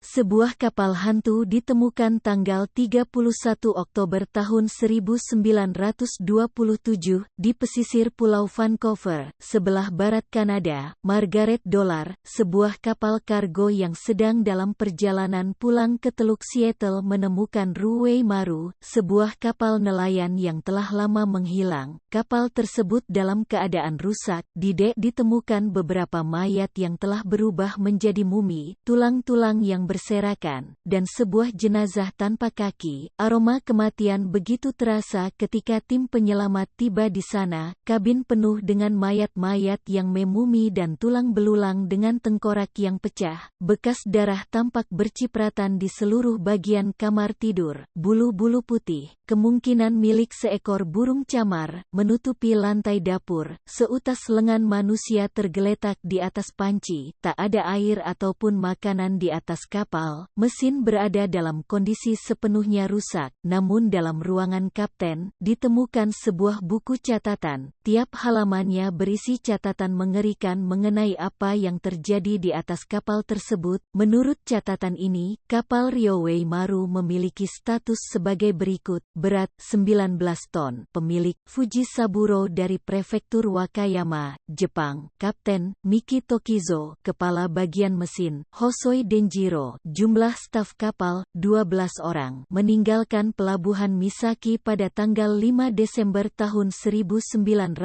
Sebuah kapal hantu ditemukan tanggal 31 Oktober tahun 1927 di pesisir Pulau Vancouver, sebelah barat Kanada. Margaret Dollar, sebuah kapal kargo yang sedang dalam perjalanan pulang ke Teluk Seattle, menemukan Ruwei Maru, sebuah kapal nelayan yang telah lama menghilang. Kapal tersebut dalam keadaan rusak. Di dek ditemukan beberapa mayat yang telah berubah menjadi mumi, tulang-tulang yang berserakan, dan sebuah jenazah tanpa kaki. Aroma kematian begitu terasa ketika tim penyelamat tiba di sana. Kabin penuh dengan mayat-mayat yang memumi dan tulang belulang dengan tengkorak yang pecah. Bekas darah tampak bercipratan di seluruh bagian kamar tidur. Bulu-bulu putih, kemungkinan milik seekor burung camar, menutupi lantai dapur. Seutas lengan manusia tergeletak di atas panci. Tak ada air ataupun makanan di atas kapal. Mesin berada dalam kondisi sepenuhnya rusak. Namun dalam ruangan kapten, ditemukan sebuah buku catatan. Tiap halamannya berisi catatan mengerikan mengenai apa yang terjadi di atas kapal tersebut. Menurut catatan ini, kapal Ruwei Maru memiliki status sebagai berikut: berat 19 ton, pemilik Fujisaburo dari prefektur Wakayama, Jepang, Kapten Miki Tokizo, kepala bagian mesin Hosoi Denjiro, jumlah staf kapal 12 orang, meninggalkan pelabuhan Misaki pada tanggal 5 Desember tahun 1926.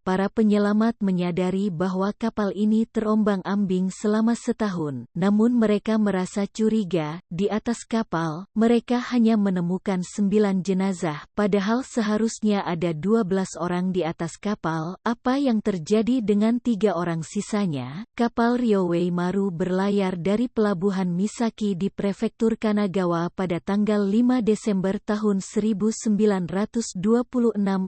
Para penyelamat menyadari bahwa kapal ini terombang-ambing selama setahun, namun mereka merasa curiga. Di atas kapal, mereka hanya menemukan 9 jenazah, padahal seharusnya ada 12 orang di atas kapal. Apa yang terjadi dengan 3 orang sisanya? Kapal Ruwei Maru berlayar dari pelabuhan Misaki di prefektur Kanagawa pada tanggal 5 Desember tahun 1926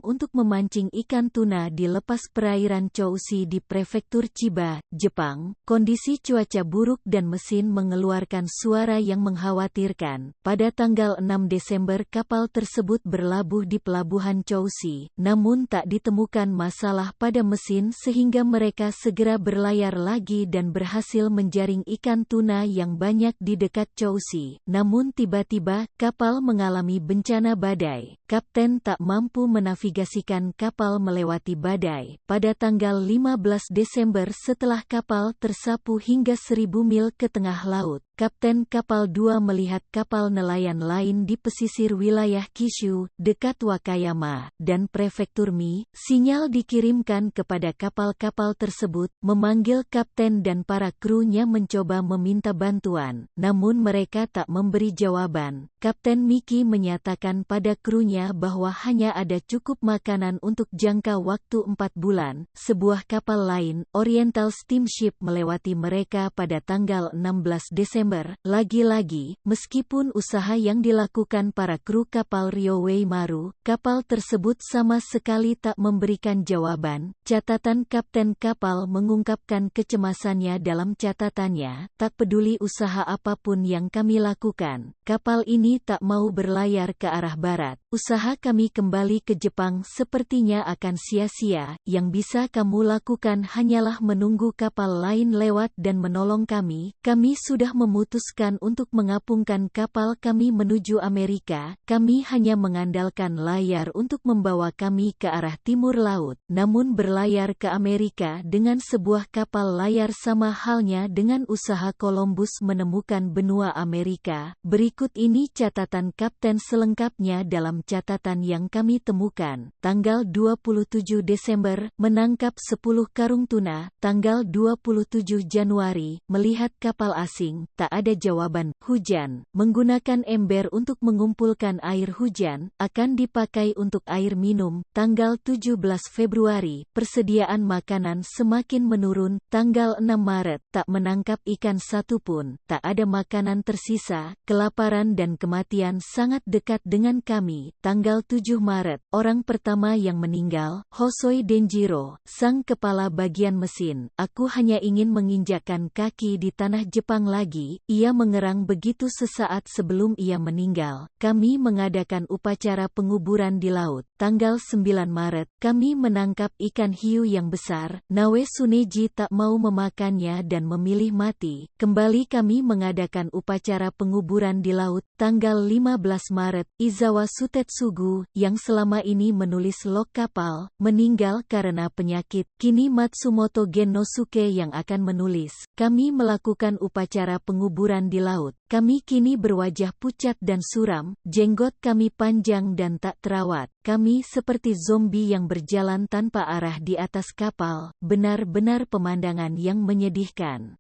untuk memancing ikan tuna di lepas perairan Choushi di prefektur Chiba, Jepang. Kondisi cuaca buruk dan mesin mengeluarkan suara yang mengkhawatirkan. Pada tanggal 6 Desember kapal tersebut berlabuh di pelabuhan Choushi, namun tak ditemukan masalah pada mesin sehingga mereka segera berlayar lagi dan berhasil menjaring ikan tuna yang banyak di dekat Choushi. Namun tiba-tiba, kapal mengalami bencana badai. Kapten tak mampu menavigasikan kapal melewati badai. Pada tanggal 15 Desember setelah kapal tersapu hingga 1000 mil ke tengah laut, Kapten kapal 2 melihat kapal nelayan lain di pesisir wilayah Kishu, dekat Wakayama, dan prefektur Mi. Sinyal dikirimkan kepada kapal-kapal tersebut, memanggil kapten dan para krunya mencoba meminta bantuan, namun mereka tak memberi jawaban. Kapten Miki menyatakan pada krunya bahwa hanya ada cukup makanan untuk jangka waktu 4 bulan. Sebuah kapal lain, Oriental Steamship, melewati mereka pada tanggal 16 Desember. Lagi-lagi, meskipun usaha yang dilakukan para kru kapal Ruwei Maru, kapal tersebut sama sekali tak memberikan jawaban. Catatan kapten kapal mengungkapkan kecemasannya dalam catatannya, "Tak peduli usaha apapun yang kami lakukan, kapal ini tak mau berlayar ke arah barat. Usaha kami kembali ke Jepang sepertinya akan sia-sia. Yang bisa kamu lakukan hanyalah menunggu kapal lain lewat dan menolong kami. Kami sudah memutuskan untuk mengapungkan kapal kami menuju Amerika. Kami hanya mengandalkan layar untuk membawa kami ke arah timur laut. Namun berlayar ke Amerika dengan sebuah kapal layar sama halnya dengan usaha Columbus menemukan benua Amerika." Berikut ini catatan kapten selengkapnya dalam catatan yang kami temukan. Tanggal 27 Desember, menangkap 10 karung tuna. Tanggal 27 Januari, melihat kapal asing. Tak ada jawaban. Hujan. Menggunakan ember untuk mengumpulkan air hujan, akan dipakai untuk air minum. Tanggal 17 Februari, persediaan makanan semakin menurun. Tanggal 6 Maret, tak menangkap ikan satupun. Tak ada makanan tersisa. Kelaparan dan kematian sangat dekat dengan kami. Tanggal 7 Maret, orang pertama yang meninggal, Hosoi Denjiro, sang kepala bagian mesin. Aku hanya ingin menginjakkan kaki di tanah Jepang lagi. Ia mengerang begitu sesaat sebelum ia meninggal. Kami mengadakan upacara penguburan di laut. Tanggal 9 Maret, kami menangkap ikan hiu yang besar. Nawe Suneji tak mau memakannya dan memilih mati. Kembali kami mengadakan upacara penguburan di laut. Tanggal 15 Maret, Izawa Sutetsugu, yang selama ini menulis log kapal, meninggal karena penyakit. Kini Matsumoto Gennosuke yang akan menulis. Kami melakukan upacara penguburan di laut. Kami kini berwajah pucat dan suram, jenggot kami panjang dan tak terawat. Kami seperti zombie yang berjalan tanpa arah di atas kapal, benar-benar pemandangan yang menyedihkan.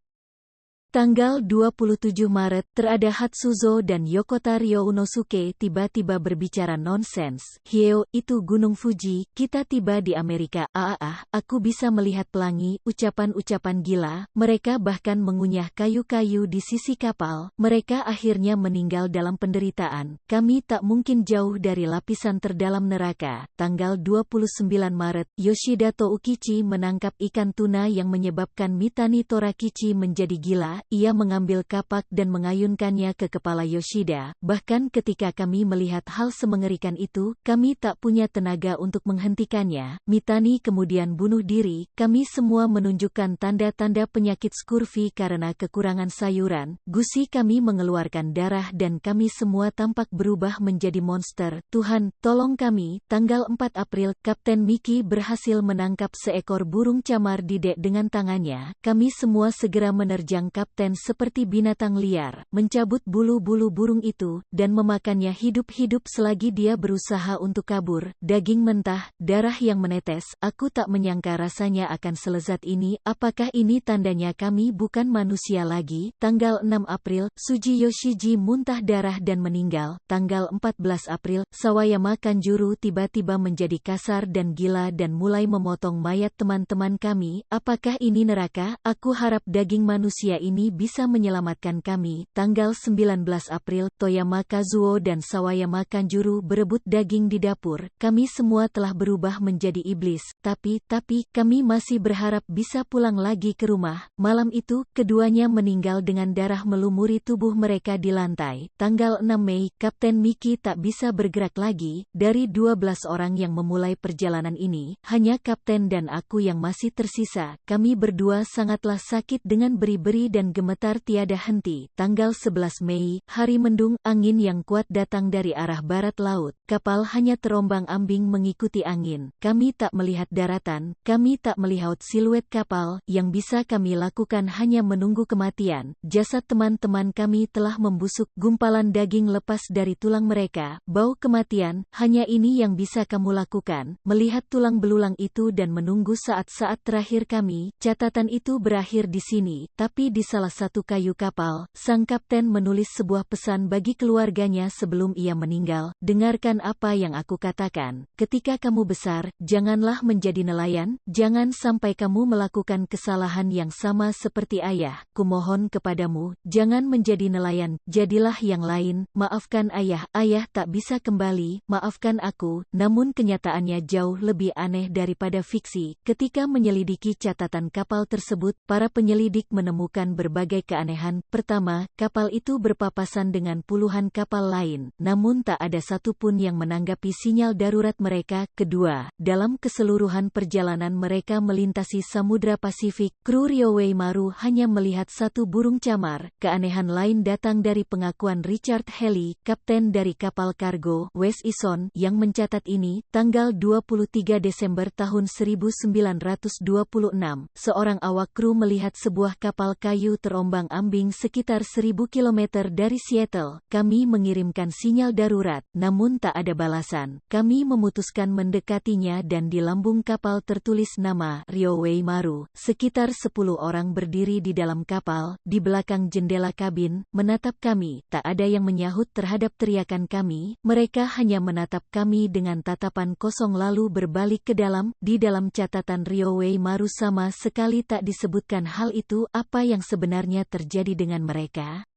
Tanggal 27 Maret, terada Hatsuzo dan Yokota Ryounosuke tiba-tiba berbicara nonsens. Hieo, itu Gunung Fuji, kita tiba di Amerika. Aku bisa melihat pelangi, ucapan-ucapan gila. Mereka bahkan mengunyah kayu-kayu di sisi kapal. Mereka akhirnya meninggal dalam penderitaan. Kami tak mungkin jauh dari lapisan terdalam neraka. Tanggal 29 Maret, Yoshida Toukichi menangkap ikan tuna yang menyebabkan Mitani Torakichi menjadi gila. Ia mengambil kapak dan mengayunkannya ke kepala Yoshida. Bahkan ketika kami melihat hal semengerikan itu, kami tak punya tenaga untuk menghentikannya. Mitani kemudian bunuh diri. Kami semua menunjukkan tanda-tanda penyakit scurvy karena kekurangan sayuran. Gusi kami mengeluarkan darah dan kami semua tampak berubah menjadi monster. Tuhan, tolong kami. Tanggal 4 April, Kapten Miki berhasil menangkap seekor burung camar di dek dengan tangannya. Kami semua segera menerjang Kapten seperti binatang liar, mencabut bulu-bulu burung itu, dan memakannya hidup-hidup selagi dia berusaha untuk kabur. Daging mentah, darah yang menetes, aku tak menyangka rasanya akan selezat ini. Apakah ini tandanya kami bukan manusia lagi? Tanggal 6 April, Suji Yoshiji muntah darah dan meninggal. Tanggal 14 April, Sawayama Kanjuru tiba-tiba menjadi kasar dan gila dan mulai memotong mayat teman-teman kami. Apakah ini neraka? Aku harap daging manusia ini bisa menyelamatkan kami. Tanggal 19 April, Toyama Kazuo dan Sawayama Kanjuru berebut daging di dapur. Kami semua telah berubah menjadi iblis, tapi kami masih berharap bisa pulang lagi ke rumah. Malam itu, keduanya meninggal dengan darah melumuri tubuh mereka di lantai. Tanggal 6 Mei, Kapten Miki tak bisa bergerak lagi. Dari 12 orang yang memulai perjalanan ini, hanya Kapten dan aku yang masih tersisa. Kami berdua sangatlah sakit dengan beri-beri dan gemetar tiada henti. Tanggal 11 Mei, hari mendung, angin yang kuat datang dari arah barat laut. Kapal hanya terombang-ambing mengikuti angin. Kami tak melihat daratan, kami tak melihat siluet kapal. Yang bisa kami lakukan hanya menunggu kematian. Jasad teman-teman kami telah membusuk, gumpalan daging lepas dari tulang mereka. Bau kematian, hanya ini yang bisa kamu lakukan. Melihat tulang belulang itu dan menunggu saat-saat terakhir kami. Catatan itu berakhir di sini, tapi di salah satu kayu kapal, sang kapten menulis sebuah pesan bagi keluarganya sebelum ia meninggal. Dengarkan apa yang aku katakan. Ketika kamu besar, janganlah menjadi nelayan, jangan sampai kamu melakukan kesalahan yang sama seperti ayah. Kumohon kepadamu, jangan menjadi nelayan, jadilah yang lain. Maafkan ayah, ayah tak bisa kembali, maafkan aku. Namun kenyataannya jauh lebih aneh daripada fiksi. Ketika menyelidiki catatan kapal tersebut, para penyelidik menemukan berbagai keanehan. Pertama, kapal itu berpapasan dengan puluhan kapal lain, namun tak ada satupun yang menanggapi sinyal darurat mereka. Kedua, dalam keseluruhan perjalanan mereka melintasi Samudra Pasifik, kru Ryowei Maru hanya melihat satu burung camar. Keanehan lain datang dari pengakuan Richard Haley, kapten dari kapal kargo West Ison, yang mencatat ini. Tanggal 23 Desember tahun 1926, seorang awak kru melihat sebuah kapal kayu terombang-ambing sekitar 1000 km dari Seattle. Kami mengirimkan sinyal darurat, namun tak ada balasan. Kami memutuskan mendekatinya dan di lambung kapal tertulis nama Ryowei Maru. Sekitar 10 orang berdiri di dalam kapal, di belakang jendela kabin, menatap kami. Tak ada yang menyahut terhadap teriakan kami. Mereka hanya menatap kami dengan tatapan kosong lalu berbalik ke dalam. Di dalam catatan Ryowei Maru sama sekali tak disebutkan hal itu. Apa yang sebenarnya terjadi dengan mereka?